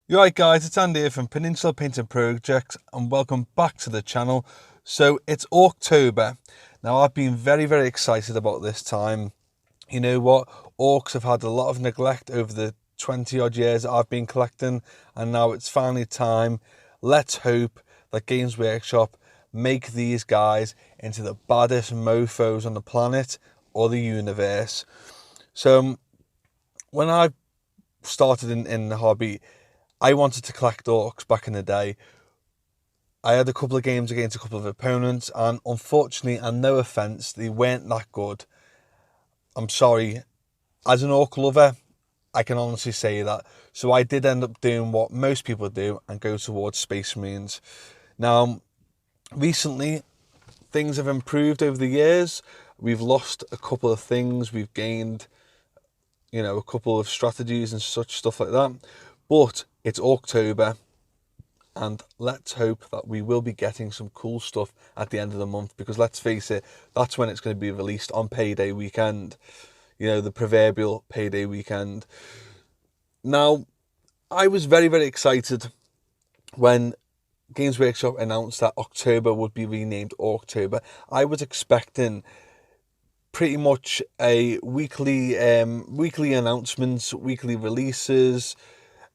You right guys, it's Andy here from Peninsula Painting Projects and welcome back to the channel. So it's Orktober. Now I've been very excited about this time. You know what, orcs have had a lot of neglect over the 20 odd years that I've been collecting, and now it's finally time. Let's hope that Games Workshop make these guys into the baddest mofos on the planet or the universe. So when I started in the hobby, I wanted to collect orcs back in the day. I had a couple of games against a couple of opponents, and unfortunately, and no offence, they weren't that good. I'm sorry. As an orc lover, I can honestly say that. So I did end up doing what most people do and go towards Space Marines. Now, recently, things have improved over the years. We've lost a couple of things. We've gained, a couple of strategies and such stuff like that. But it's Orktober, and let's hope that we will be getting some cool stuff at the end of the month, because let's face it, that's when it's going to be released, on payday weekend. The proverbial payday weekend. Now, I was very excited when Games Workshop announced that October would be renamed Orktober. I was expecting pretty much a weekly announcements, weekly releases,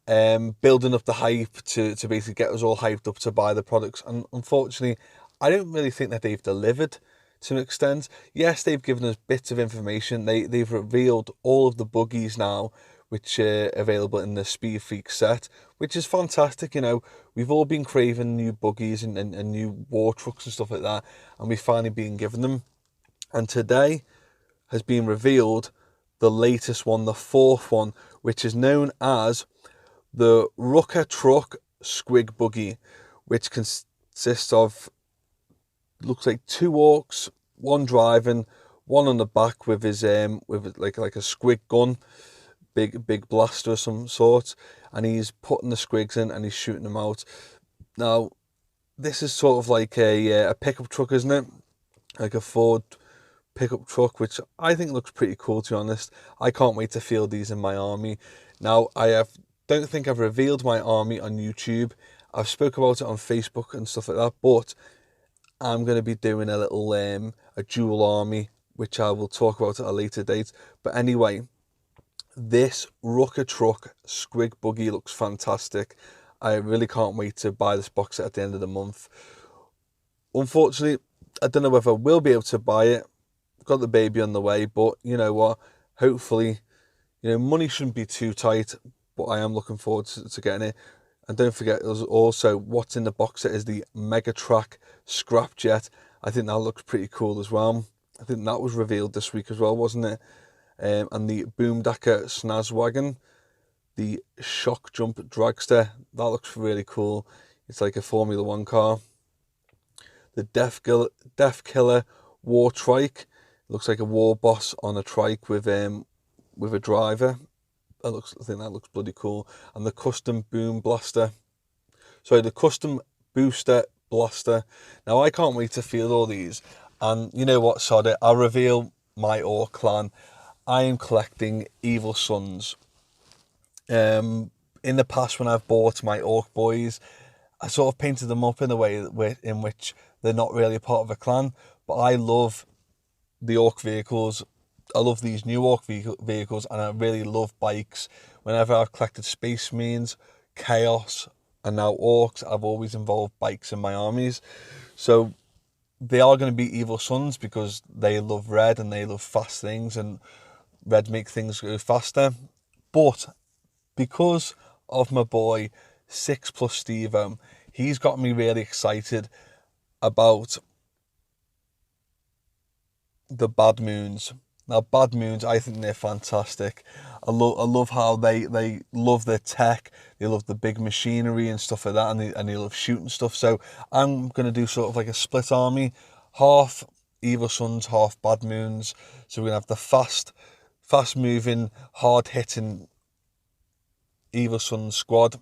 building up the hype to basically get us all hyped up to buy the products. And unfortunately, I don't really think that they've delivered to an extent. Yes, they've given us bits of information. They've revealed all of the buggies now, which are available in the Speed Freak set, which is fantastic. We've all been craving new buggies and new war trucks and stuff like that, and we've finally been given them. And today has been revealed the latest one, the fourth one, which is known as the RukkaTrukk Squigbuggy, which consists of, looks like two orcs, one driving, one on the back with his with like a squig gun, big blaster of some sort, and he's putting the squigs in and he's shooting them out. Now, this is sort of like a pickup truck, isn't it? Like a Ford pickup truck, which I think looks pretty cool, to be honest. I can't wait to field these in my army. Now, don't think I've revealed my army on YouTube. I've spoke about it on Facebook and stuff like that, but I'm going to be doing a little a dual army, which I will talk about at a later date. But anyway, this RukkaTrukk Squigbuggy looks fantastic. I really can't wait to buy this box set at the end of the month. Unfortunately, I don't know whether I will be able to buy it. Got the baby on the way, but you know what? Hopefully, money shouldn't be too tight, but I am looking forward to getting it. And don't forget, there's also what's in the box set is the Megatrack Scrapjet. I think that looks pretty cool as well. I think that was revealed this week as well, wasn't it? And the Boomdacker Snazwagon, the Shock Jump Dragster, that looks really cool. It's like a Formula One car. The Death Killer War Trike, looks like a war boss on a trike with a driver. I think that looks bloody cool. And the Custom Booster Blaster. Now, I can't wait to field all these. And you know what, sod it, I'll reveal my Orc clan. I am collecting Evil Sons. In the past, when I've bought my Orc boys, I sort of painted them up in a way in which they're not really a part of a clan. But I love the Orc vehicles. I love these new Orc vehicles, and I really love bikes. Whenever I've collected Space Marines, Chaos, and now Orcs, I've always involved bikes in my armies. So they are going to be Evil Sons because they love red and they love fast things, and red make things go faster. But because of my boy 6+ Stevo, he's got me really excited about the Bad Moons. Now, Bad Moons, I think they're fantastic. I love how they love their tech, they love the big machinery and stuff like that, and they love shooting stuff. So I'm going to do sort of like a split army, half Evil Sons, half Bad Moons. So we're going to have the fast moving, hard hitting Evil Sons squad,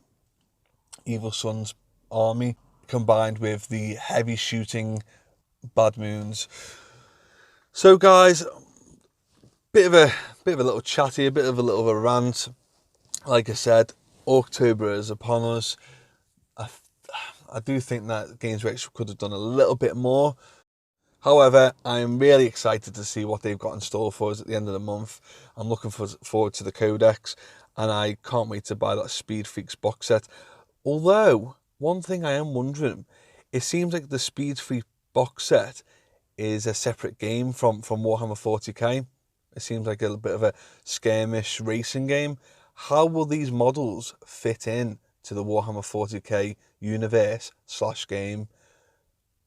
Evil Sons army, combined with the heavy shooting Bad Moons. So guys, bit of a little chatty, a bit of a rant. Like I said, Orktober is upon us. I do think that Games Workshop could have done a little bit more. However, I'm really excited to see what they've got in store for us at the end of the month. I'm looking forward to the Codex, and I can't wait to buy that Speed Freaks box set. Although, one thing I am wondering, it seems like the Speed Freak box set is a separate game from Warhammer 40k. It seems like a little bit of a skirmish racing game. How will these models fit in to the Warhammer 40k universe / game?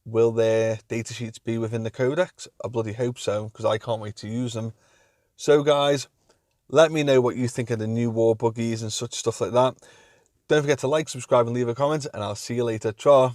Will their datasheets be within the Codex? I bloody hope so, because I can't wait to use them. So guys, let me know what you think of the new war buggies and such stuff like that. Don't forget to like, subscribe and leave a comment, and I'll see you later. Ciao.